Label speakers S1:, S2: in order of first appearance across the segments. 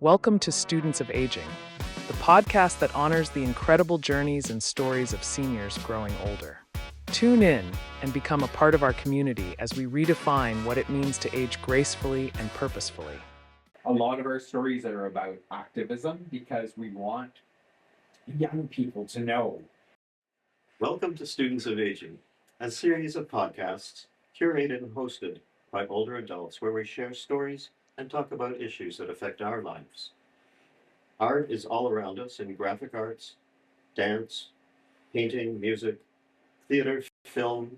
S1: Welcome to Students of Aging, the podcast that honors the incredible journeys and stories of seniors growing older. Tune in and become a part of our community as we redefine what it means to age gracefully and purposefully.
S2: A lot of our stories are about activism because we want young people to know.
S3: Welcome to Students of Aging, a series of podcasts curated and hosted by older adults where we share stories and talk about issues that affect our lives. Art is all around us in graphic arts, dance, painting, music, theater, film,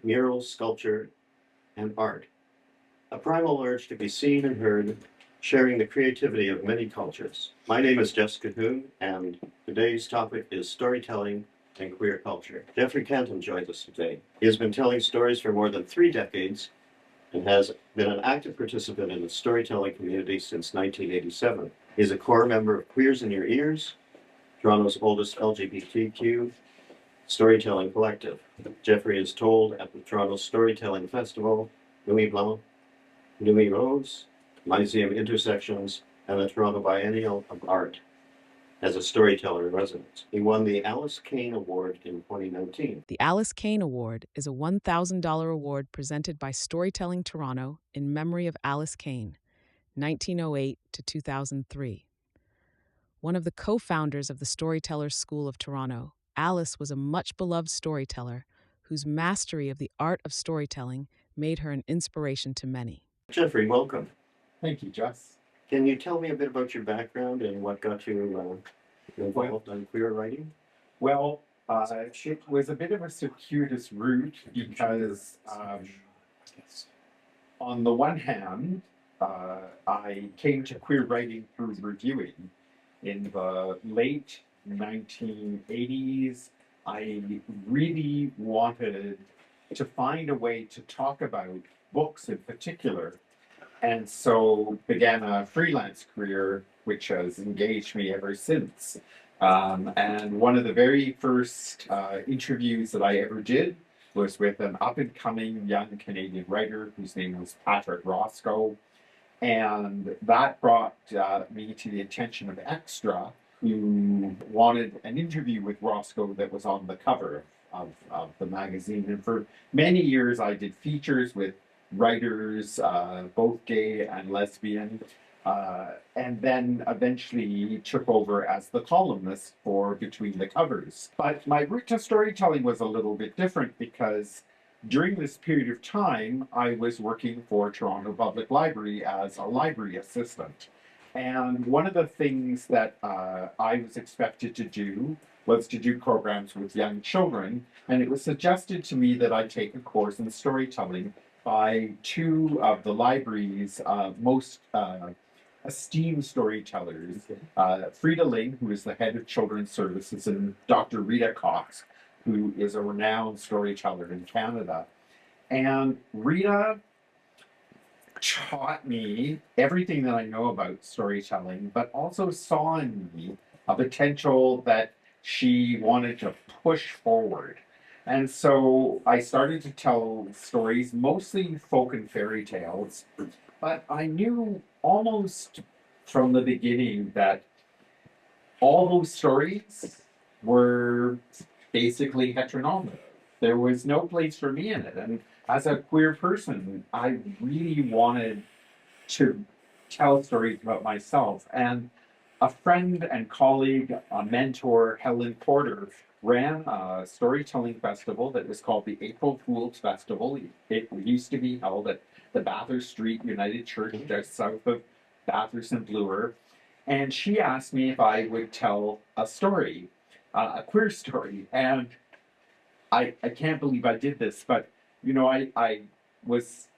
S3: murals, sculpture, and art. A primal urge to be seen and heard, sharing the creativity of many cultures. My name is Jesse Cohoon, and today's topic is storytelling and queer culture. Jeffrey Canton joins us today. He has been telling stories for more than 3 decades and has been an active participant in the storytelling community since 1987. He is a core member of Queers in Your Ears, Toronto's oldest LGBTQ storytelling collective. Jeffrey is told at the Toronto Storytelling Festival, Nuit Blanc, Nuit Rose, Lyceum Intersections, and the Toronto Biennial of Art as a storyteller in residence. He won the Alice Kane Award in 2019.
S1: The Alice Kane Award is a $1,000 award presented by Storytelling Toronto in memory of Alice Kane, 1908 to 2003. One of the co-founders of the Storytellers School of Toronto, Alice was a much-beloved storyteller whose mastery of the art of storytelling made her an inspiration to many.
S3: Jeffrey, welcome.
S2: Thank you, Jess.
S3: Can you tell me a bit about your background and what got you involved in queer writing?
S2: Well, it was a bit of a circuitous route because on the one hand, I came to queer writing through reviewing. In the late 1980s, I really wanted to find a way to talk about books in particular, and so began a freelance career, which has engaged me ever since. And one of the very first interviews that I ever did was with an up-and-coming young Canadian writer whose name was Patrick Roscoe. And that brought me to the attention of Extra, who wanted an interview with Roscoe that was on the cover of the magazine. And for many years, I did features with writers, both gay and lesbian, and then eventually took over as the columnist for Between the Covers. But my route to storytelling was a little bit different because during this period of time, I was working for Toronto Public Library as a library assistant. And one of the things that I was expected to do was to do programs with young children. And it was suggested to me that I take a course in storytelling by two of the library's most esteemed storytellers, Frida Ling, who is the head of children's services, and Dr. Rita Cox, who is a renowned storyteller in Canada. And Rita taught me everything that I know about storytelling, but also saw in me a potential that she wanted to push forward. And so I started to tell stories, mostly folk and fairy tales, but I knew almost from the beginning that all those stories were basically heteronormative. There was no place for me in it. And as a queer person, I really wanted to tell stories about myself. And a friend and colleague, a mentor, Helen Porter, ran a storytelling festival that was called the April Fools Festival. It used to be held at the Bathurst Street United Church, just south of Bathurst and Bloor. And she asked me if I would tell a story, a queer story. And I can't believe I did this, but you know, I was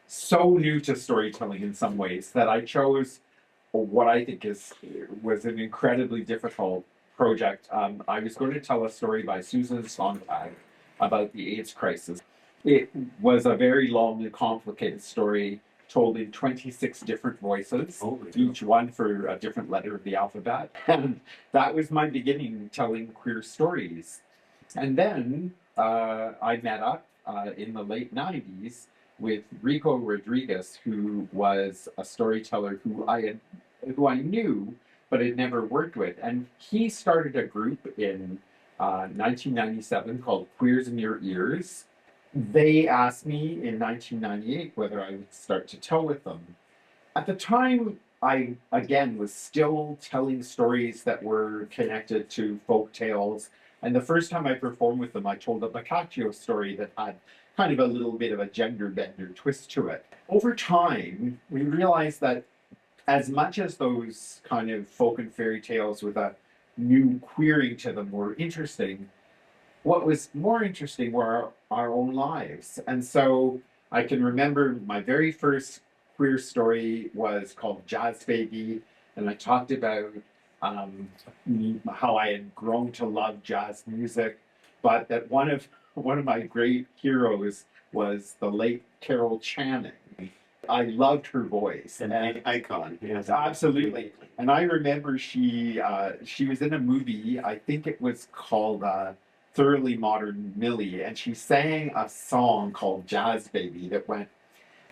S2: so new to storytelling in some ways that I chose what I think was an incredibly difficult project. I was going to tell a story by Susan Sontag about the AIDS crisis. It was a very long and complicated story told in 26 different voices, each one for a different letter of the alphabet. And that was my beginning telling queer stories. And then I met up in the late 90s with Rico Rodriguez, who was a storyteller who I had who I knew but had never worked with, and he started a group in 1997 called Queers in Your Ears. They asked me in 1998 whether I would start to tell with them. At the time, I again was still telling stories that were connected to folk tales. And the first time I performed with them, I told a Boccaccio story that had kind of a little bit of a gender bender twist to it. Over time, we realized that as much as those kind of folk and fairy tales with a new queering to them were interesting, what was more interesting were our own lives. And so I can remember my very first queer story was called Jazz Baby, and I talked about um, how I had grown to love jazz music, but that one of my great heroes was the late Carol Channing. I loved her voice,
S3: An icon, yes.
S2: absolutely. And I remember she was in a movie. I think it was called Thoroughly Modern Millie, and she sang a song called Jazz Baby that went,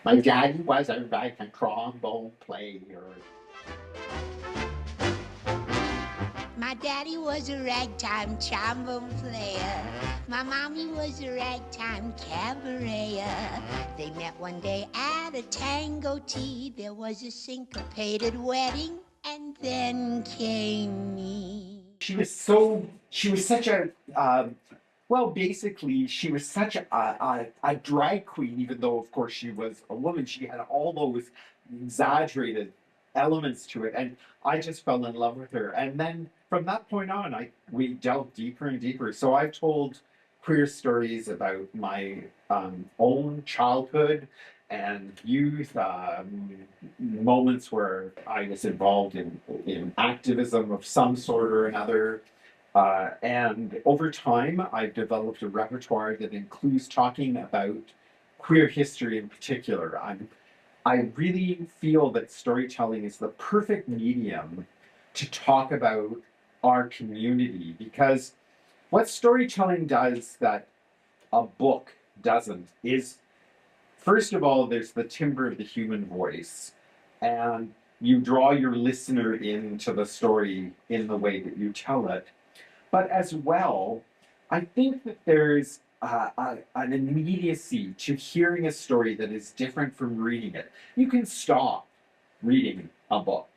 S2: "My daddy was a ragtime trombone player."
S4: My daddy was a ragtime trombone player. My mommy was a ragtime cabareter. They met one day at a tango tea. There was a syncopated wedding, and then came me.
S2: She was such a, well, basically, she was such a drag queen, even though, of course, she was a woman. She had all those exaggerated elements to it. And I just fell in love with her. And then from that point on, we delved deeper and deeper. So I've told queer stories about my own childhood and youth, moments where I was involved in activism of some sort or another. And over time, I've developed a repertoire that includes talking about queer history in particular. I really feel that storytelling is the perfect medium to talk about our community, because what storytelling does that a book doesn't is, first of all, there's the timbre of the human voice, and you draw your listener into the story in the way that you tell it. But as well, I think that there's an immediacy to hearing a story that is different from reading it. You can stop reading a book,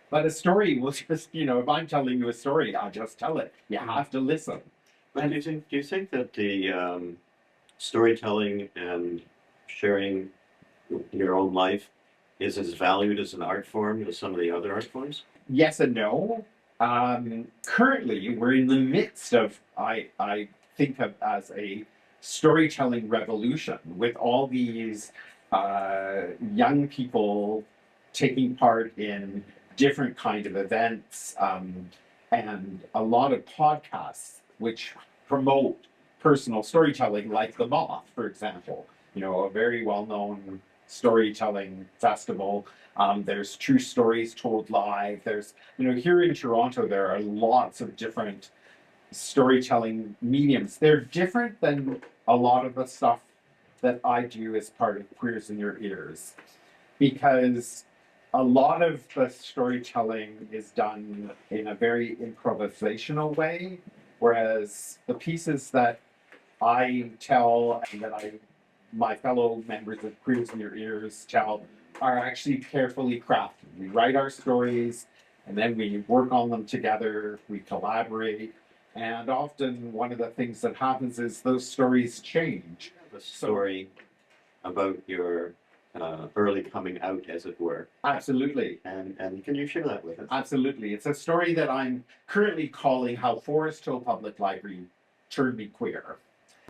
S2: but a story will just, if I'm telling you a story, I'll just tell it. You have to listen.
S3: But do you think that the storytelling and sharing your own life is as valued as an art form as some of the other art forms?
S2: Yes and no. Currently, we're in the midst of, I think of as a storytelling revolution with all these young people taking part in different kind of events, and a lot of podcasts which promote personal storytelling, like The Moth, for example, a very well-known storytelling festival. There's True Stories Told Live. There's, here in Toronto, there are lots of different storytelling mediums. They're different than a lot of the stuff that I do as part of Queers in Your Ears, because a lot of the storytelling is done in a very improvisational way, whereas the pieces that I tell and that my fellow members of Queers in Your Ears tell are actually carefully crafted. We write our stories and then we work on them together, we collaborate, and often one of the things that happens is those stories change.
S3: The story about your early coming out, as it were.
S2: Absolutely.
S3: And can you share that with us?
S2: Absolutely. It's a story that I'm currently calling How Forest Hill Public Library Turned Me Queer.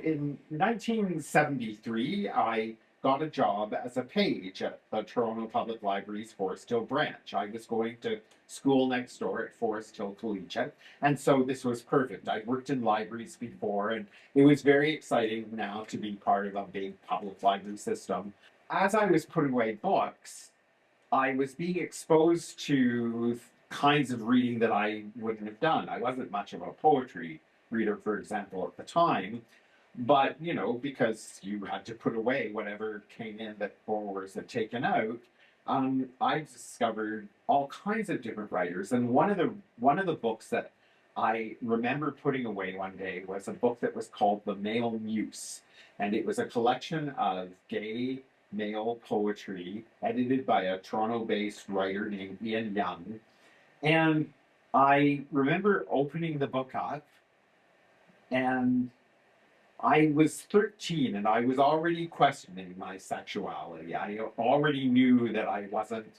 S2: In 1973, I got a job as a page at the Toronto Public Library's Forest Hill branch. I was going to school next door at Forest Hill Collegiate, and so this was perfect. I'd worked in libraries before, and it was very exciting now to be part of a big public library system. As I was putting away books, I was being exposed to kinds of reading that I wouldn't have done. I wasn't much of a poetry reader, for example, at the time. But, because you had to put away whatever came in that borrowers had taken out, I discovered all kinds of different writers, and one of the books that I remember putting away one day was a book that was called The Male Muse, and it was a collection of gay male poetry edited by a Toronto-based writer named Ian Young. And I remember opening the book up, and I was 13 and I was already questioning my sexuality. I already knew that I wasn't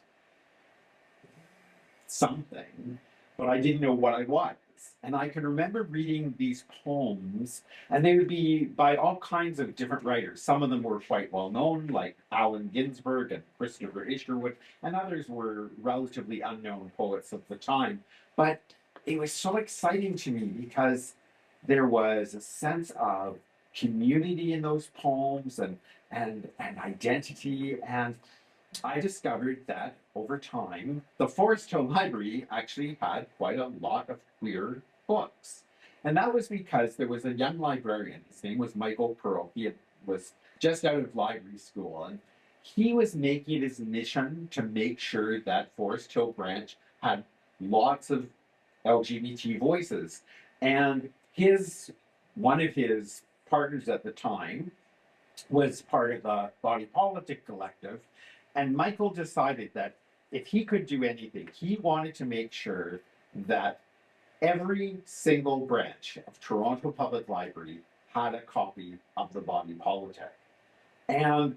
S2: something, but I didn't know what I was. And I can remember reading these poems, and they would be by all kinds of different writers. Some of them were quite well known, like Allen Ginsberg and Christopher Isherwood, and others were relatively unknown poets of the time. But it was so exciting to me because there was a sense of community in those poems and identity. And I discovered that over time, the Forest Hill Library actually had quite a lot of queer books. And that was because there was a young librarian. His name was Michael Pearl. Was just out of library school. And he was making it his mission to make sure that Forest Hill branch had lots of LGBT voices. And one of his partners at the time was part of the Body Politic Collective. And Michael decided that if he could do anything, he wanted to make sure that every single branch of Toronto Public Library had a copy of the Body Politic. And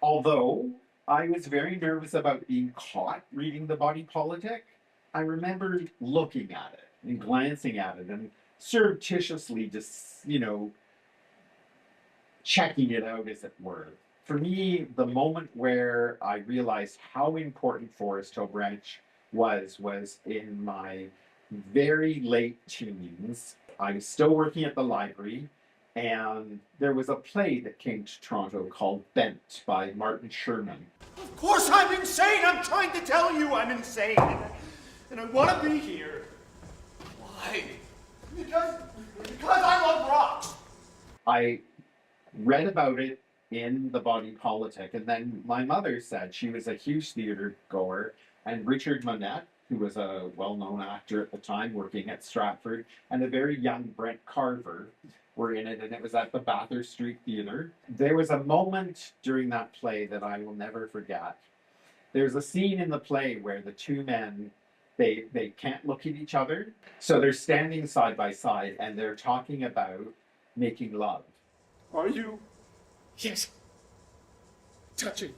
S2: although I was very nervous about being caught reading the Body Politic, I remember looking at it and glancing at it and surreptitiously just, checking it out, as it were. For me, the moment where I realized how important Forest Hill Branch was in my very late teens. I was still working at the library, and there was a play that came to Toronto called Bent by Martin Sherman.
S5: Of course I'm insane! I'm trying to tell you I'm insane! And I want to be here. Why? Because I love rocks!
S2: I read about it in the Body Politic, and then my mother said she was a huge theater goer, and Richard Monette, who was a well-known actor at the time working at Stratford, and a very young Brent Carver were in it, and it was at the Bathurst Street Theater. There was a moment during that play that I will never forget. There's a scene in the play where the two men, they can't look at each other, so they're standing side by side, and they're talking about making love.
S5: Are you? Yes. Touching.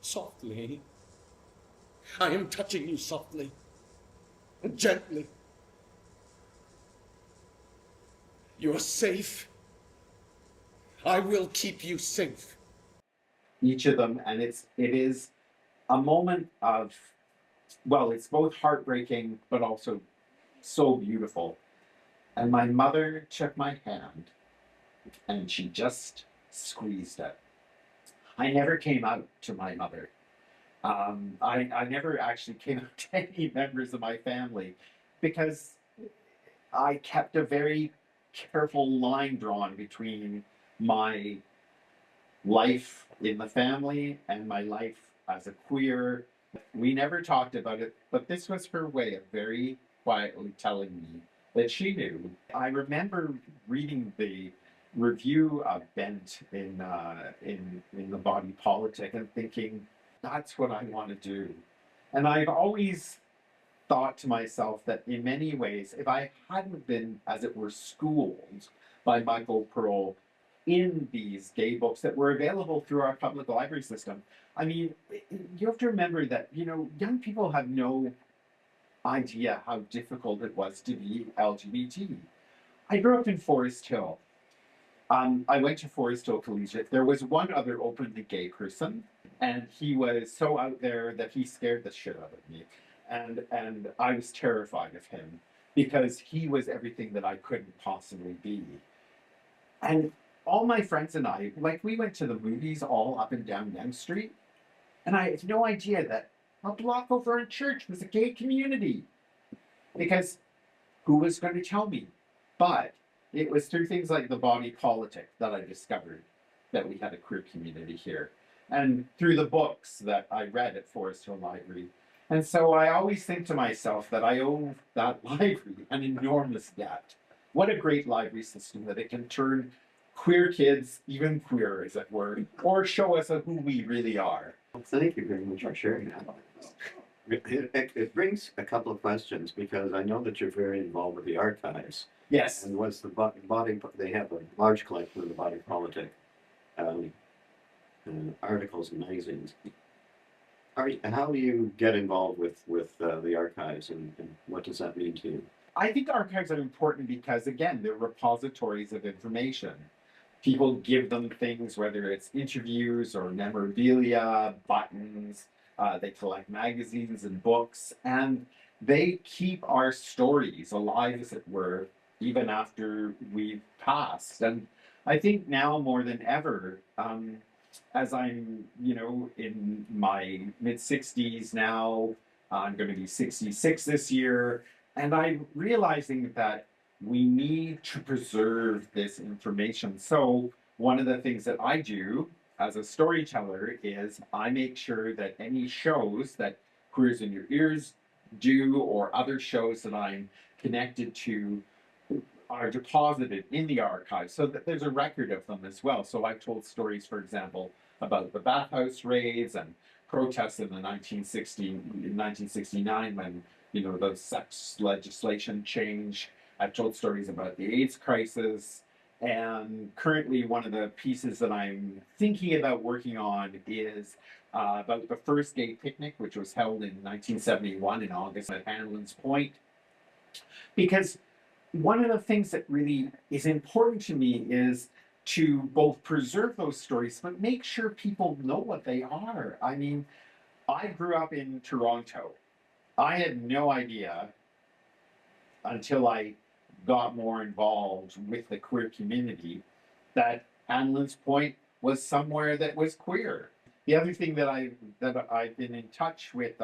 S5: Softly. I am touching you softly and gently. You are safe. I will keep you safe.
S2: Each of them, and it is a moment of, well, it's both heartbreaking but also so beautiful. And my mother took my hand and she just squeezed it. I never came out to my mother. I never actually came out to any members of my family because I kept a very careful line drawn between my life in the family and my life as a queer. We never talked about it, but this was her way of very quietly telling me that she knew. I remember reading the review of Bent in the Body Politic and thinking, that's what I want to do. And I've always thought to myself that in many ways, if I hadn't been, as it were, schooled by Michael Pearl in these gay books that were available through our public library system, I mean, you have to remember that, young people have no idea how difficult it was to be LGBT. I grew up in Forest Hill. I went to Forest Hill Collegiate. There was one other openly gay person, and he was so out there that he scared the shit out of me. And I was terrified of him because he was everything that I couldn't possibly be. And all my friends and I, we went to the movies all up and down Yonge Street, and I had no idea that a block over in church was a gay community. Because who was going to tell me? But it was through things like the Body Politic that I discovered that we had a queer community here. and through the books that I read at Forest Hill Library. And so I always think to myself that I owe that library an enormous debt. What a great library system that it can turn queer kids even queerer, as it were, or show us who we really are.
S3: Well, thank you very much for sharing that. It brings a couple of questions because I know that you're very involved with the archives.
S2: Yes.
S3: And what's the body? They have a large collection of the body politic articles and magazines. How do you get involved with the archives, and what does that mean to you?
S2: I think archives are important because, again, they're repositories of information. People give them things, whether it's interviews or memorabilia, buttons. They collect magazines and books, and they keep our stories alive, as it were, even after we've passed. And I think now more than ever, as I'm, in my mid 60s now, I'm going to be 66 this year, and I'm realizing that we need to preserve this information. So one of the things that I do as a storyteller is I make sure that any shows that Queers in Your Ears do, or other shows that I'm connected to, are deposited in the archives so that there's a record of them as well. So I've told stories, for example, about the bathhouse raids and protests in the 1969 when the sex legislation changed. I've told stories about the AIDS crisis, and currently one of the pieces that I'm thinking about working on is about the first gay picnic, which was held in 1971 in August at Hanlon's Point. Because one of the things that really is important to me is to both preserve those stories, but make sure people know what they are. I mean, I grew up in Toronto. I had no idea until I got more involved with the queer community that Hanlon's Point was somewhere that was queer. The other thing that I've been in touch with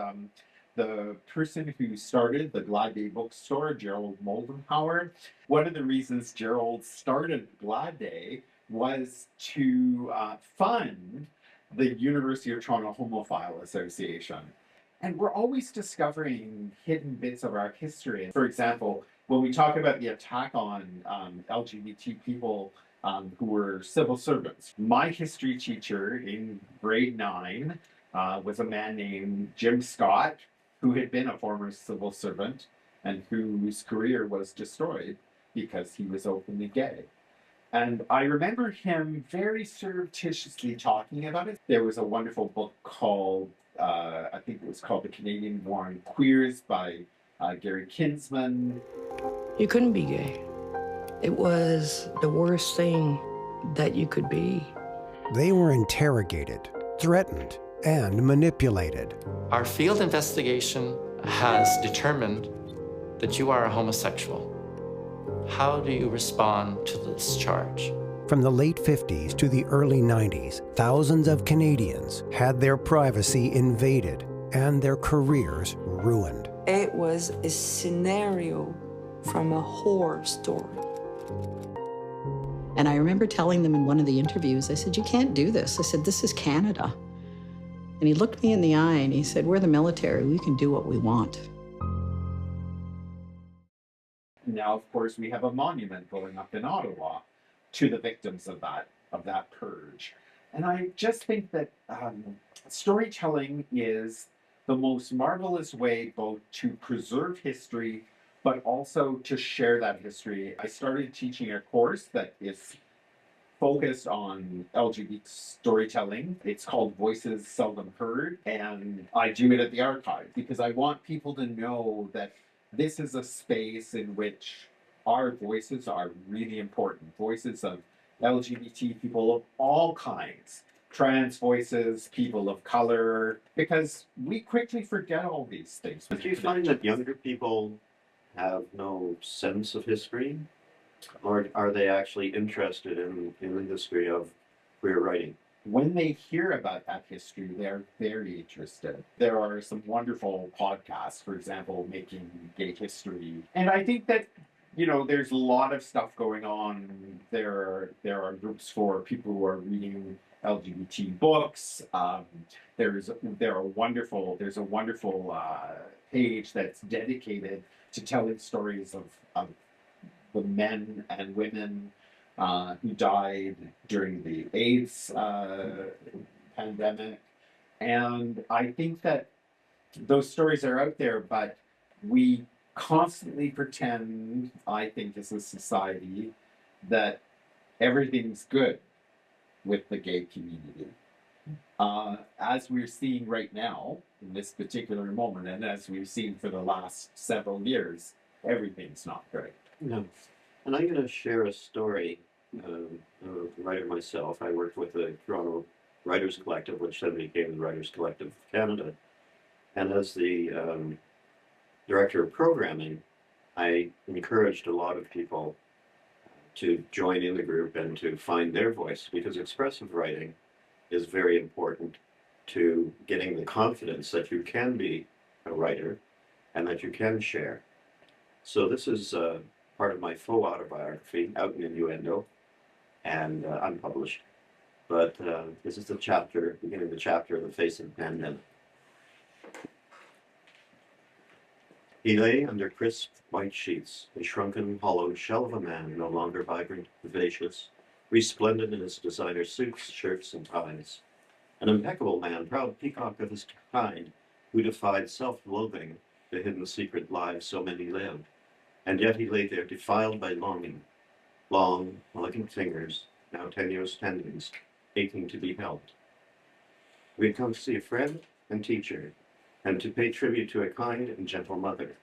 S2: the person who started the Glad Day bookstore, Gerald Moldenhauer. One of the reasons Gerald started Glad Day was to fund the University of Toronto Homophile Association. And we're always discovering hidden bits of our history. For example, when we talk about the attack on LGBT people who were civil servants, my history teacher in grade 9 was a man named Jim Scott, who had been a former civil servant and whose career was destroyed because he was openly gay. And I remember him very surreptitiously talking about it. There was a wonderful book called, I think it was called The Canadian War on Queers by Gary Kinsman.
S6: You couldn't be gay. It was the worst thing that you could be.
S7: They were interrogated, threatened, and manipulated.
S8: Our field investigation has determined that you are a homosexual. How do you respond to this charge?
S7: From the late 50s to the early 90s, thousands of Canadians had their privacy invaded and their careers ruined.
S9: It was a scenario from a horror story.
S6: And I remember telling them in one of the interviews, I said, you can't do this. I said, this is Canada. And he looked me in the eye and he said, we're the military, we can do what we want.
S2: Now, of course, we have a monument going up in Ottawa to the victims of that purge. And I just think that storytelling is the most marvelous way both to preserve history, but also to share that history. I started teaching a course that is focused on LGBT storytelling. It's called Voices Seldom Heard, and I do it at the archive because I want people to know that this is a space in which our voices are really important. Voices of LGBT people of all kinds, trans voices, people of color, because we quickly forget all these things.
S3: Do you find that younger people have no sense of history? Or are they actually interested in the history of queer writing?
S2: When they hear about that history, they're very interested. There are some wonderful podcasts, for example, Making Gay History. And I think that, there's a lot of stuff going on. There are groups for people who are reading LGBT books. There's a wonderful page that's dedicated to telling stories of the men and women who died during the AIDS pandemic. And I think that those stories are out there, but we constantly pretend, I think, as a society, that everything's good with the gay community. As we're seeing right now, in this particular moment, and as we've seen for the last several years, everything's not great.
S3: No. And I'm going to share a story. I'm a writer myself. I worked with the Toronto Writers Collective, which then became the Writers Collective of Canada. And as the director of programming, I encouraged a lot of people to join in the group and to find their voice, because expressive writing is very important to getting the confidence that you can be a writer and that you can share. So this is part of my faux autobiography, out in innuendo and unpublished. But this is the chapter, beginning the chapter of the face of the pandemic. He lay under crisp white sheets, a shrunken, hollow shell of a man, no longer vibrant, vivacious, resplendent in his designer suits, shirts, and ties. An impeccable man, proud peacock of his kind, who defied self-loathing to hidden secret lives so many lived. And yet he lay there, defiled by longing, long, elegant fingers, now tenuous tendons, aching to be helped. We had come to see a friend and teacher, and to pay tribute to a kind and gentle mother,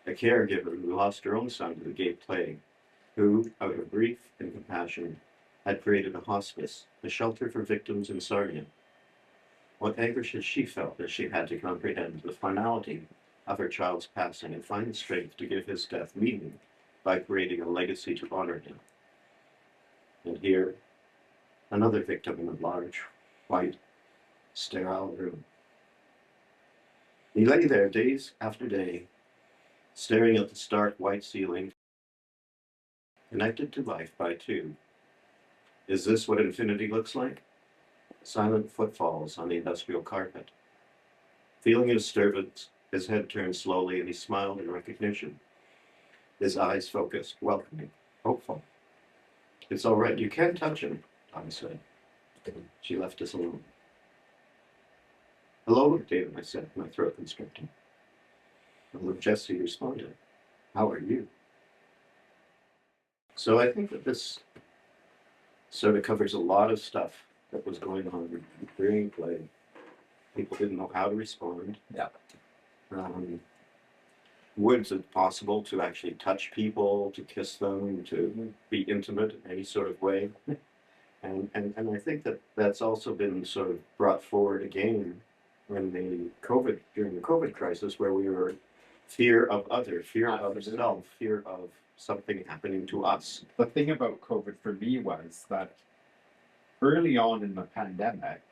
S3: a caregiver who lost her own son to the gay plague, who, out of grief and compassion, had created a hospice, a shelter for victims in Sarnia. What anguish had she felt as she had to comprehend the finality of her child's passing and find the strength to give his death meaning by creating a legacy to honor him. And here, another victim in a large, white, sterile room. He lay there days after day, staring at the stark white ceiling, connected to life by two. Is this what infinity looks like? Silent footfalls on the industrial carpet. Feeling a disturbance, his head turned slowly and he smiled in recognition. His eyes focused, welcoming, hopeful. It's all right, you can touch him, Tom said. She left us alone. Hello, David, I said, my throat constricting. Hello, Jesse responded. How are you? So I think that this sort of covers a lot of stuff that was going on during play. People didn't know how to respond.
S2: Yeah.
S3: Was it possible to actually touch people, to kiss them, to be intimate in any sort of way? And I think that that's also been sort of brought forward again during the COVID crisis, where we were fear of other, fear of self, fear of something happening to us.
S2: The thing about COVID for me was that early on in the pandemic,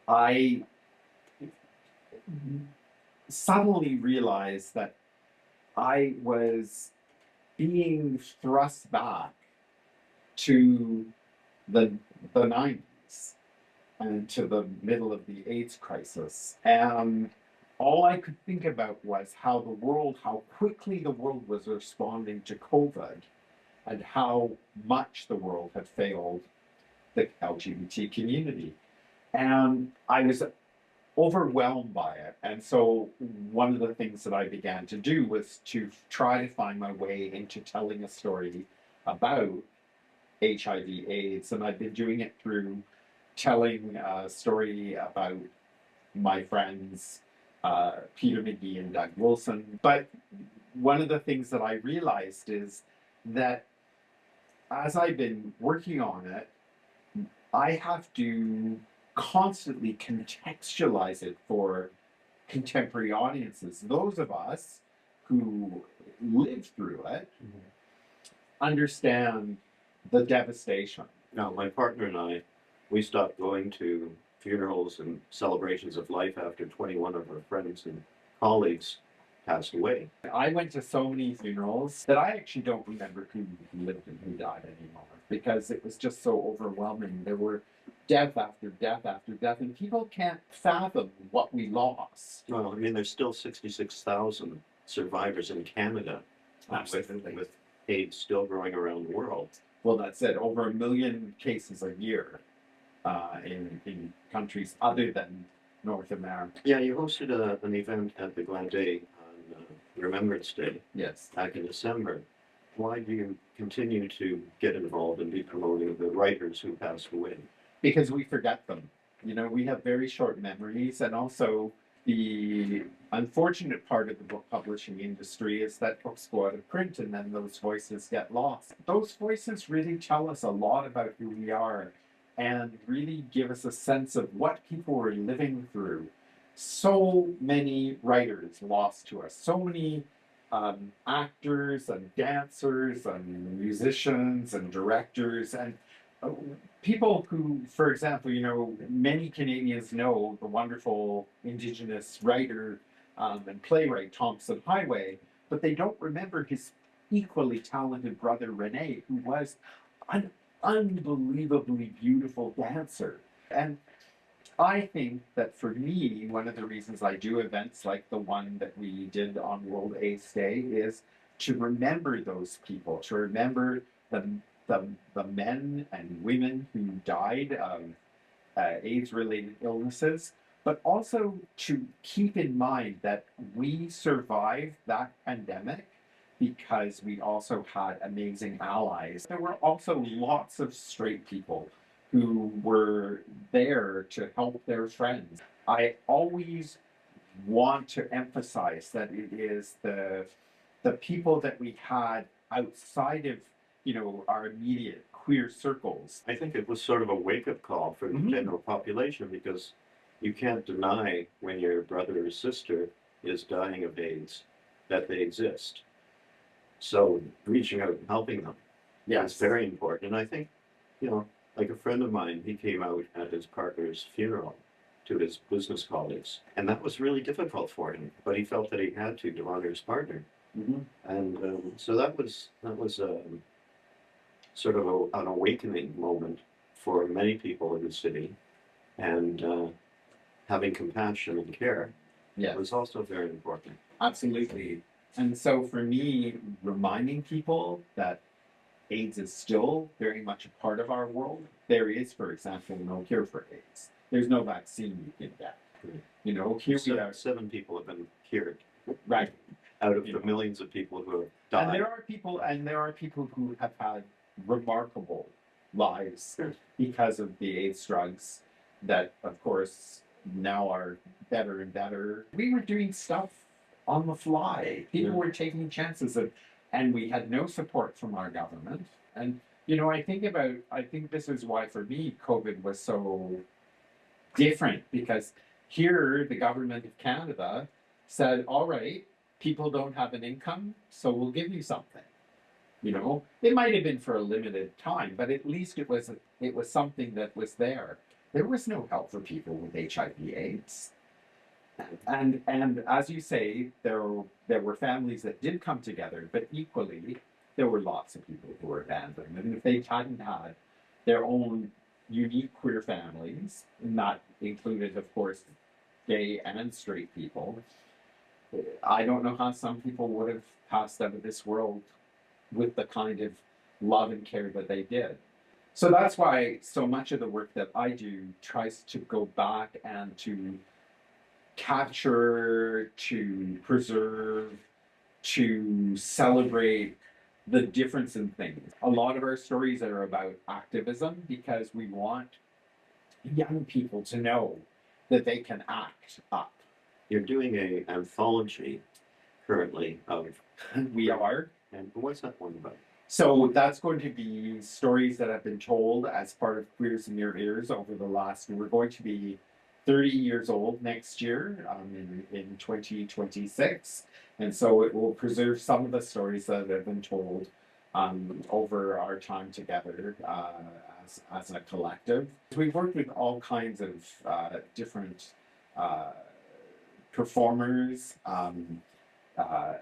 S2: I suddenly realized that I was being thrust back to the 90s and to the middle of the AIDS crisis. And all I could think about was how quickly the world was responding to COVID and how much the world had failed the LGBT community. And I was overwhelmed by it. And so one of the things that I began to do was to try to find my way into telling a story about HIV/AIDS. And I've been doing it through telling a story about my friends, Peter McGee and Doug Wilson. But one of the things that I realized is that as I've been working on it, I have to constantly contextualize it for contemporary audiences. Those of us who lived through it understand the devastation.
S3: Now, my partner and I, we stopped going to funerals and celebrations of life after 21 of our friends and colleagues passed away.
S2: I went to so many funerals that I actually don't remember who lived and who died anymore because it was just so overwhelming. There were death after death after death, and people can't fathom what we lost.
S3: Well, I mean, there's still 66,000 survivors in Canada
S2: Absolutely.
S3: with AIDS still growing around the world.
S2: Well, that's it. Over 1 million cases a year in countries other than North America.
S3: Yeah, you hosted an event at the Glenday on Remembrance Day
S2: Yes.
S3: back in December. Why do you continue to get involved and be promoting the writers who passed away?
S2: Because we forget them. You know, we have very short memories, and also the unfortunate part of the book publishing industry is that books go out of print and then those voices get lost. Those voices really tell us a lot about who we are and really give us a sense of what people were living through. So many writers lost to us, so many actors and dancers and musicians and directors and uh, people who, for example, you know, many Canadians know the wonderful Indigenous writer and playwright Thompson Highway, but they don't remember his equally talented brother Rene, who was an unbelievably beautiful dancer. And I think that for me, one of the reasons I do events like the one that we did on World AIDS Day is to remember those people, to remember the men and women who died of AIDS-related illnesses, but also to keep in mind that we survived that pandemic because we also had amazing allies. There were also lots of straight people who were there to help their friends. I always want to emphasize that it is the people that we had outside of, you know, our immediate queer circles.
S3: I think it was sort of a wake-up call for the general population because you can't deny when your brother or sister is dying of AIDS that they exist. So reaching out and helping them is very important. And I think, you know, like a friend of mine, he came out at his partner's funeral to his business colleagues, and that was really difficult for him. But he felt that he had to honor his partner, and so that was sort of an awakening moment for many people in the city, and having compassion and care was also very important.
S2: Absolutely. And so for me, reminding people that AIDS is still very much a part of our world. There is, for example, no cure for AIDS. There's no vaccine you can get. You know, here we are.
S3: 7 people have been cured.
S2: Right.
S3: Out of the millions of people who have died.
S2: And there are people who have had remarkable lives because of the AIDS drugs that, of course, now are better and better. We were doing stuff on the fly. People were taking chances and we had no support from our government. And, you know, I think this is why for me, COVID was so different, because here the government of Canada said, all right, people don't have an income, so we'll give you something. You know, it might have been for a limited time, but at least it was something that was there. There was no help for people with HIV/AIDS. And as you say, there were families that did come together, but equally, there were lots of people who were abandoned. And if they hadn't had their own unique queer families, not included, of course, gay and straight people, I don't know how some people would have passed out of this world with the kind of love and care that they did. So that's why so much of the work that I do tries to go back and to capture, to preserve, to celebrate the difference in things. A lot of our stories are about activism because we want young people to know that they can act up.
S3: You're doing an anthology currently of...
S2: We are.
S3: And what's that one about?
S2: So that's going to be stories that have been told as part of Queers in Your Ears over the last... We're going to be 30 years old next year, in 2026. And so it will preserve some of the stories that have been told over our time together as a collective. We've worked with all kinds of different performers,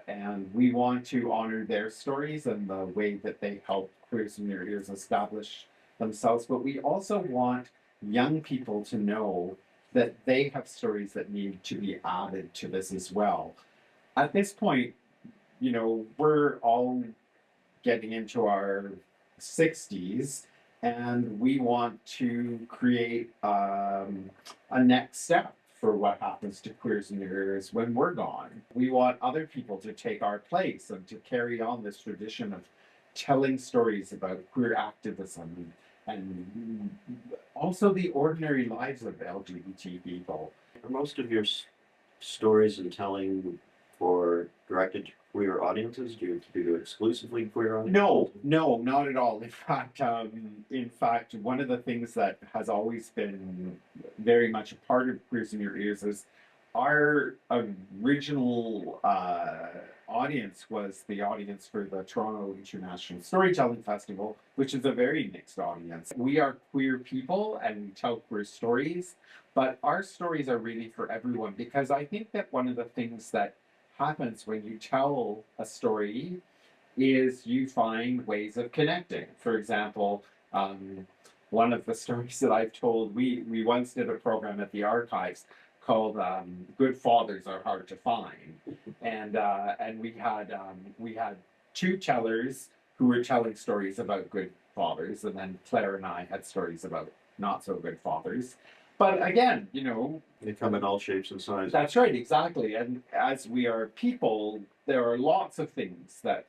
S2: And we want to honor their stories and the way that they help queers in their ears establish themselves. But we also want young people to know that they have stories that need to be added to this as well. At this point, we're all getting into our 60s, and we want to create a next step for what happens to queers and queers when we're gone. We want other people to take our place and to carry on this tradition of telling stories about queer activism and also the ordinary lives of LGBT people.
S3: Are most of your stories and telling directed to queer audiences? Do you do exclusively queer audiences?
S2: No, not at all. In fact, one of the things that has always been very much a part of Queers in Your Ears is our original audience was the audience for the Toronto International Storytelling Festival, which is a very mixed audience. We are queer people and we tell queer stories, but our stories are really for everyone, because I think that one of the things that happens when you tell a story is you find ways of connecting. For example, one of the stories that I've told, we once did a program at the archives called "Good Fathers Are Hard to Find," and we had two tellers who were telling stories about good fathers, and then Claire and I had stories about not so good fathers. But again,
S3: they come in all shapes and sizes.
S2: That's right, exactly. And as we are people, there are lots of things that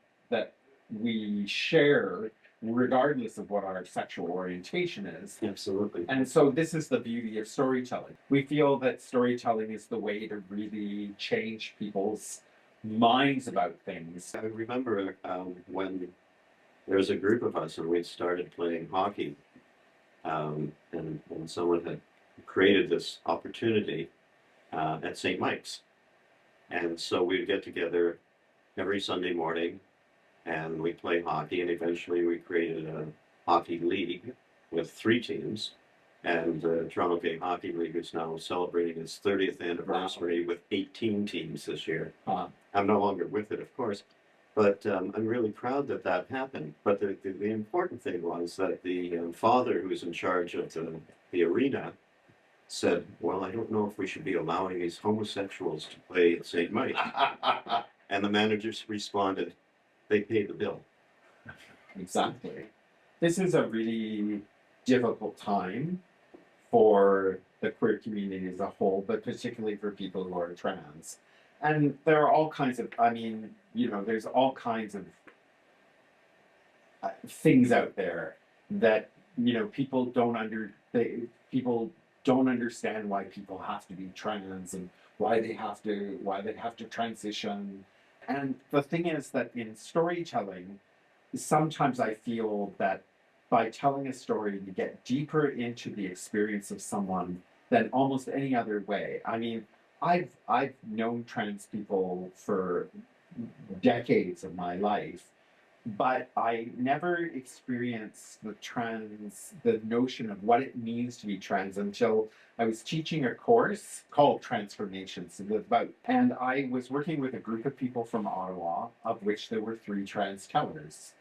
S2: we share, regardless of what our sexual orientation is.
S3: Absolutely.
S2: And so this is the beauty of storytelling. We feel that storytelling is the way to really change people's minds about things.
S3: I remember when there was a group of us and we started playing hockey, and someone had created this opportunity at St. Mike's. And so we'd get together every Sunday morning and we'd play hockey, and eventually we created a hockey league with 3 teams. And the Toronto Gay Hockey League is now celebrating its 30th anniversary with 18 teams this year. I'm no longer with it, of course, but I'm really proud that that happened. But the important thing was that the father who was in charge of the arena said, well, I don't know if we should be allowing these homosexuals to play at St. Mike's. And the managers responded, they pay the bill.
S2: Exactly. This is a really difficult time for the queer community as a whole, but particularly for people who are trans. And there are all kinds of, there's all kinds of things out there that, people don't understand why people have to be trans and why they have to transition. And the thing is that in storytelling, sometimes I feel that by telling a story, you get deeper into the experience of someone than almost any other way. I mean, I've known trans people for decades of my life, but I never experienced the notion of what it means to be trans until I was teaching a course called Transformations. And I was working with a group of people from Ottawa, of which there were 3 trans tellers.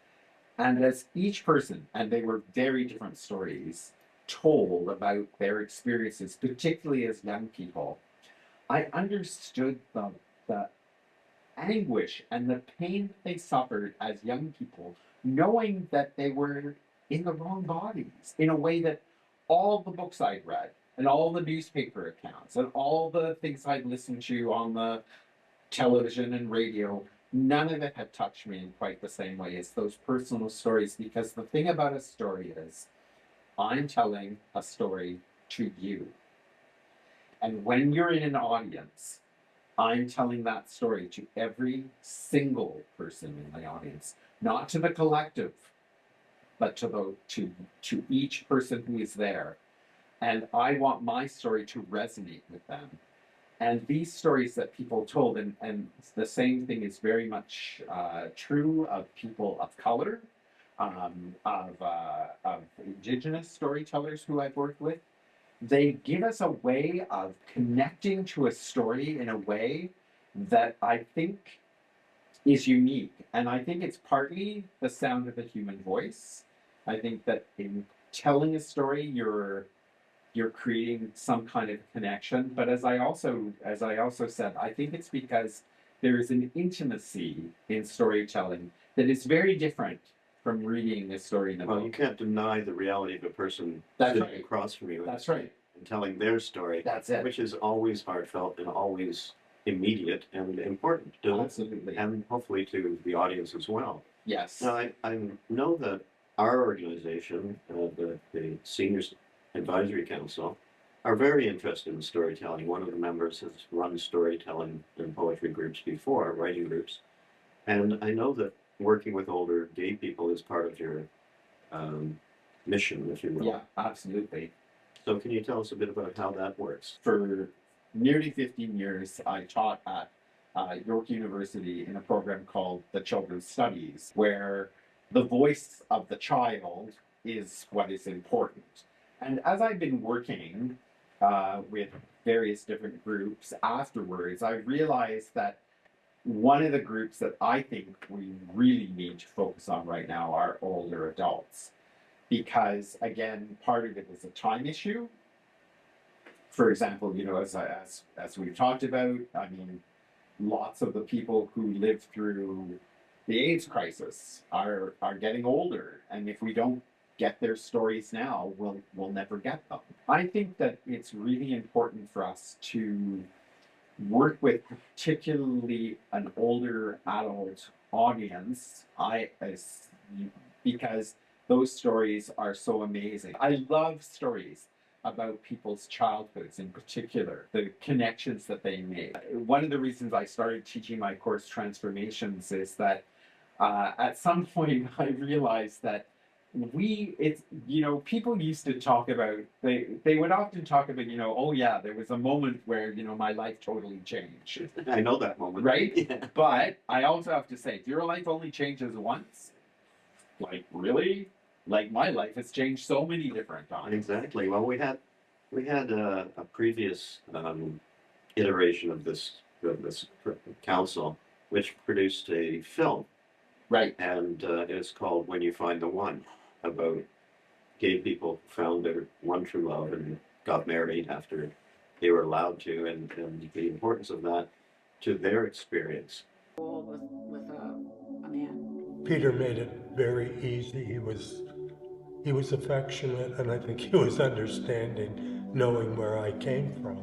S2: And as each person, and they were very different stories, told about their experiences, particularly as young people, I understood the anguish and the pain they suffered as young people, knowing that they were in the wrong bodies, in a way that all the books I'd read, and all the newspaper accounts, and all the things I'd listened to on the television and radio, none of it had touched me in quite the same way as those personal stories, because the thing about a story is, I'm telling a story to you. And when you're in an audience, I'm telling that story to every single person in the audience, not to the collective, but to each person who is there. And I want my story to resonate with them. And these stories that people told, and the same thing is very much true of people of color, of Indigenous storytellers who I've worked with. They give us a way of connecting to a story in a way that I think is unique. And I think it's partly the sound of the human voice. I think that in telling a story, you're creating some kind of connection. But as I also said, I think it's because there is an intimacy in storytelling that is very different from reading a story in a
S3: Well,
S2: book.
S3: you can't deny the reality of a person
S2: That's
S3: sitting
S2: right.
S3: across from you
S2: That's right.
S3: and telling their story,
S2: That's it.
S3: which is always heartfelt and always immediate and important to them,
S2: Absolutely.
S3: and hopefully to the audience as well.
S2: Yes.
S3: Now, I know that our organization, the Seniors Advisory Council, are very interested in storytelling. One of the members has run storytelling and poetry groups before, writing groups. And I know that working with older gay people is part of your mission, if you will.
S2: Yeah, absolutely.
S3: So can you tell us a bit about how that works?
S2: For nearly 15 years, I taught at York University in a program called the Children's Studies, where the voice of the child is what is important. And as I've been working with various different groups afterwards, I realized that one of the groups that I think we really need to focus on right now are older adults. Because again, part of it is a time issue. For example, as we've talked about, I mean, lots of the people who lived through the AIDS crisis are getting older, and if we don't get their stories now, we'll never get them. I think that it's really important for us to work with particularly an older adult audience. Because those stories are so amazing. I love stories about people's childhoods, in particular, the connections that they made. One of the reasons I started teaching my course Transformations is that at some point I realized that people used to talk about, they would often talk about, oh yeah, there was a moment where, my life totally changed.
S3: I know that moment.
S2: Right?
S3: Yeah.
S2: But I also have to say, if your life only changes once, like really? Like my life has changed so many different times.
S3: Exactly. Well, we had a previous iteration of this council, which produced a film,
S2: Right.
S3: and it's called "When You Find the One," about gay people who found their one true love and got married after they were allowed to, and the importance of that to their experience.
S6: With a man.
S10: Peter made it very easy. He was affectionate, and I think he was understanding, knowing where I came from.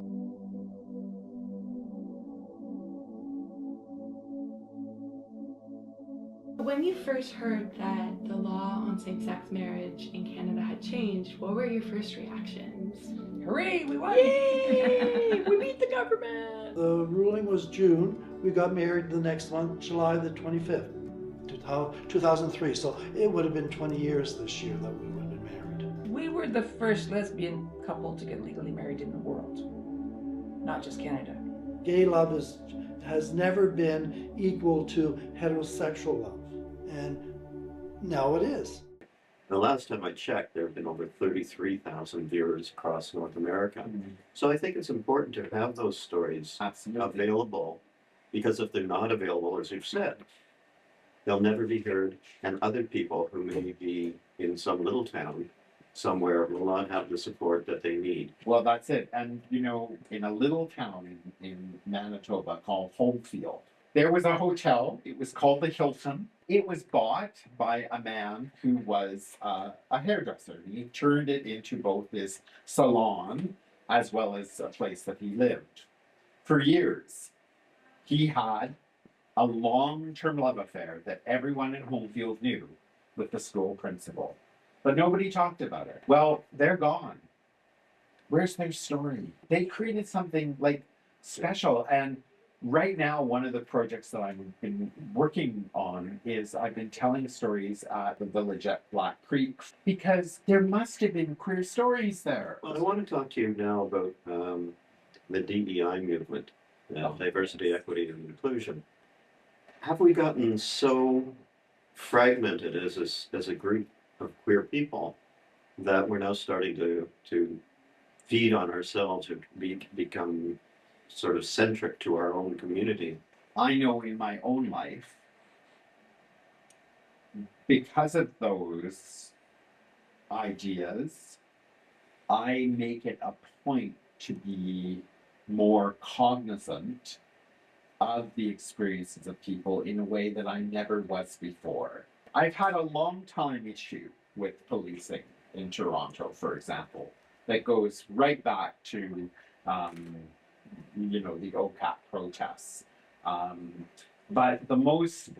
S11: When you first heard that the law on same-sex marriage in Canada had changed, what were your first reactions?
S12: Hooray, we won!
S6: Yay! We beat the government!
S13: The ruling was June. We got married the next month, July the 25th, 2003. So it would have been 20 years this year that we would have been married.
S12: We were the first lesbian couple to get legally married in the world, not just Canada.
S13: Gay love has never been equal to heterosexual love, and now it is.
S3: The last time I checked, there have been over 33,000 viewers across North America.
S2: Mm-hmm.
S3: So I think it's important to have those stories available, because if they're not available, as you've said, they'll never be heard, and other people who may be in some little town somewhere will not have the support that they need.
S2: Well, that's it. And, in a little town in Manitoba called Homefield, there was a hotel. It was called the Hilton. It was bought by a man who was a hairdresser. He turned it into both his salon as well as a place that he lived. For years, he had a long-term love affair that everyone in Homefield knew with the school principal. But nobody talked about it. Well, they're gone. Where's their story? They created something like special. And right now, one of the projects that I've been working on is I've been telling stories at the village at Black Creek, because there must have been queer stories there.
S3: Well, I want to talk to you now about the DEI movement, diversity, equity, and inclusion. Have we gotten so fragmented as a group of queer people that we're now starting to feed on ourselves, or become sort of centric to our own community?
S2: I know in my own life because of those ideas, I make it a point to be more cognizant of the experiences of people in a way that I never was before. I've had a long time issue with policing in Toronto, for example, that goes right back to, the OCAP protests. But the most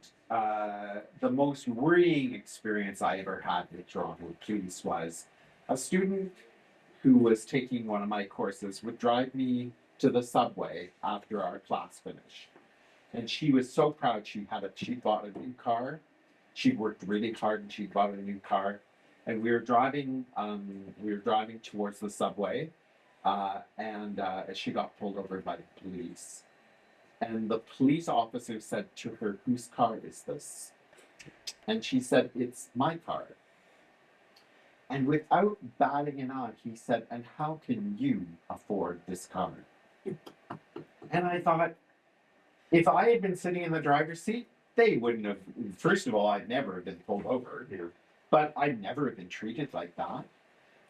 S2: worrying experience I ever had with Toronto police was a student who was taking one of my courses would drive me to the subway after our class finished. And she was so proud she bought a new car. She worked really hard and she bought a new car. And we were driving towards the subway, and she got pulled over by the police. And the police officer said to her, "Whose car is this?" And she said, "It's my car." And without batting an eye, he said, "And how can you afford this car?" And I thought, if I had been sitting in the driver's seat, they wouldn't have, first of all, I'd never have been pulled over, but I'd never have been treated like that.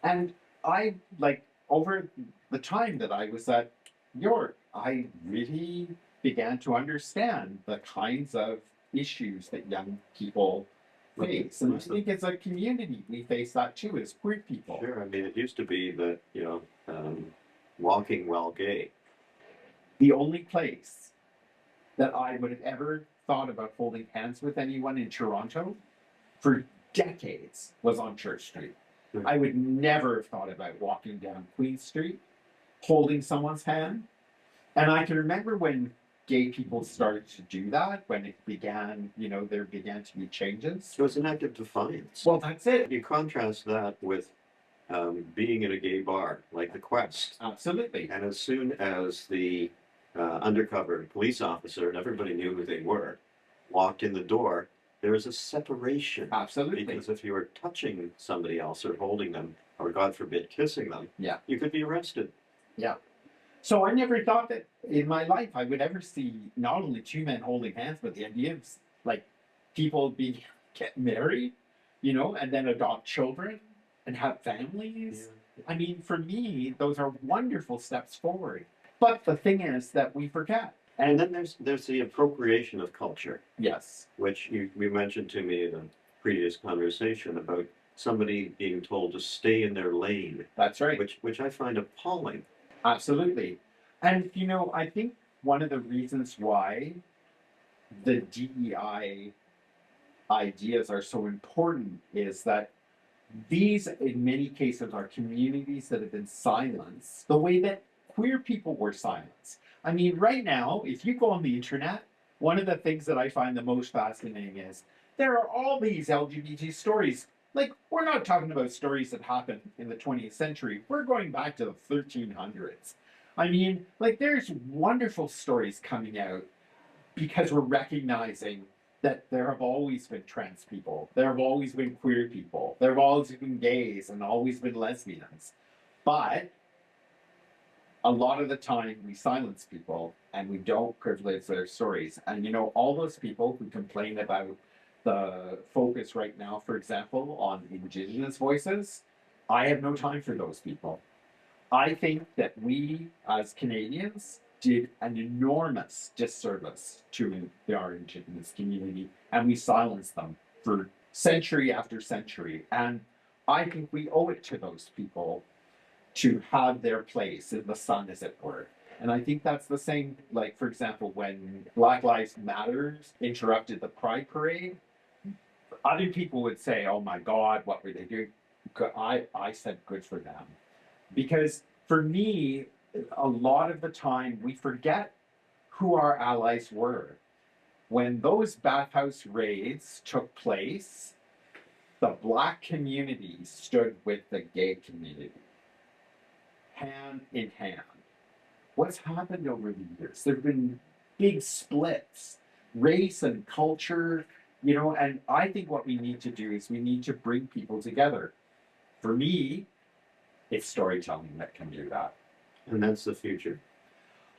S2: And over the time that I was at York, I really began to understand the kinds of issues that young people face. And I think as a community, we face that too as queer people.
S3: Sure, I mean, it used to be that, walking while gay.
S2: The only place that I would have ever thought about holding hands with anyone in Toronto for decades was on Church Street. I would never have thought about walking down Queen Street, holding someone's hand. And I can remember when gay people started to do that, when it began, there began to be changes.
S3: It was an act of defiance.
S2: Well, that's it.
S3: You contrast that with being in a gay bar, like the Quest.
S2: Absolutely.
S3: And as soon as the undercover police officer, and everybody knew who they were, walked in the door, there was a separation.
S2: Absolutely.
S3: Because if you were touching somebody else or holding them, or God forbid, kissing them, you could be arrested.
S2: Yeah. So I never thought that in my life I would ever see not only two men holding hands, but the idea of people get married, and then adopt children and have families. Yeah. I mean, for me, those are wonderful steps forward. But the thing is that we forget.
S3: And then there's the appropriation of culture.
S2: Yes.
S3: Which you mentioned to me in a previous conversation about somebody being told to stay in their lane.
S2: That's right.
S3: Which I find appalling.
S2: Absolutely. And, I think one of the reasons why the DEI ideas are so important is that these, in many cases, are communities that have been silenced the way that queer people were silenced. I mean, right now, if you go on the internet, one of the things that I find the most fascinating is there are all these LGBT stories. We're not talking about stories that happened in the 20th century. We're going back to the 1300s. I mean, there's wonderful stories coming out because we're recognizing that there have always been trans people. There have always been queer people. There have always been gays and always been lesbians. But a lot of the time we silence people and we don't privilege their stories. And all those people who complain about the focus right now, for example, on Indigenous voices, I have no time for those people. I think that we as Canadians did an enormous disservice to our Indigenous community, and we silenced them for century after century. And I think we owe it to those people to have their place in the sun, as it were. And I think that's the same, for example, when Black Lives Matter interrupted the Pride Parade, other people would say, "Oh my God, what were they doing?" I said, good for them. Because for me, a lot of the time we forget who our allies were. When those bathhouse raids took place, the Black community stood with the gay community, hand in hand. What's happened over the years? There have been big splits, race and culture, and I think what we need to do is we need to bring people together. For me, it's storytelling that can do that.
S3: And that's the future.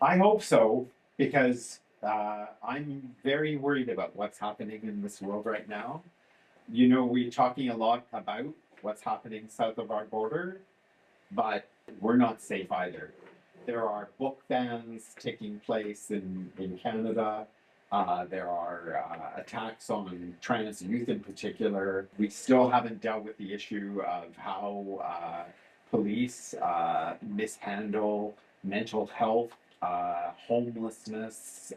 S2: I hope so, because I'm very worried about what's happening in this world right now. You know, we're talking a lot about what's happening south of our border, but we're not safe either. There are book bans taking place in Canada. There are attacks on trans youth in particular. We still haven't dealt with the issue of how police mishandle mental health, homelessness,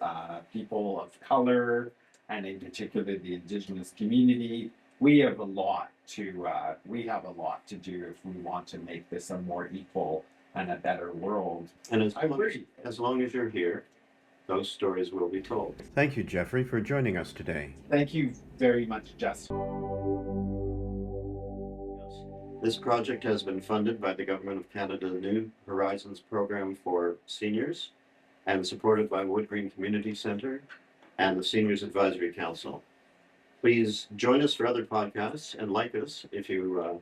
S2: people of color, and in particular the Indigenous community. We have a lot to do if we want to make this a more equal and a better world.
S3: And as long as you're here, those stories will be told. Thank you, Jeffrey, for joining us today.
S2: Thank you very much, Jesse.
S3: This project has been funded by the Government of Canada New Horizons Program for Seniors and supported by Wood Green Community Centre and the Seniors Advisory Council. Please join us for other podcasts and like us if you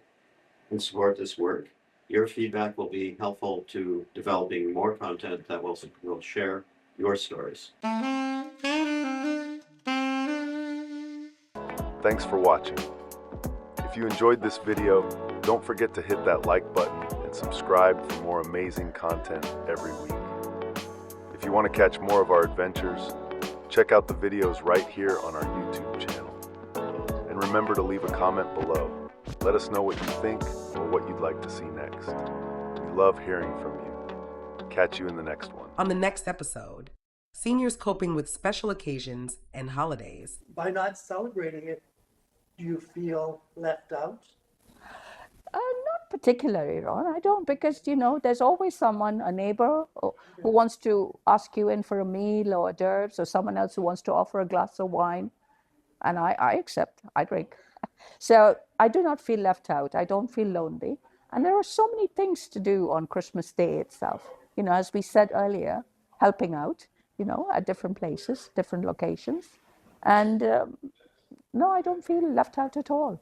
S3: can support this work. Your feedback will be helpful to developing more content that will share your stories.
S14: Thanks for watching. If you enjoyed this video, don't forget to hit that like button and subscribe for more amazing content every week. If you want to catch more of our adventures, check out the videos right here on our YouTube channel. And remember to leave a comment below. Let us know what you think or what you'd like to see next. We love hearing from you. Catch you in the next one.
S15: On the next episode, seniors coping with special occasions and holidays.
S13: By not celebrating it, do you feel left out?
S16: Not particularly, Ron. I don't, because, you know, there's always someone, a neighbor who wants to ask you in for a meal or hors d'oeuvres, or someone else who wants to offer a glass of wine. And I accept, I drink. So I do not feel left out. I don't feel lonely. And there are so many things to do on Christmas Day itself. You know, as we said earlier, helping out, you know, at different places, different locations. And no, I don't feel left out at all.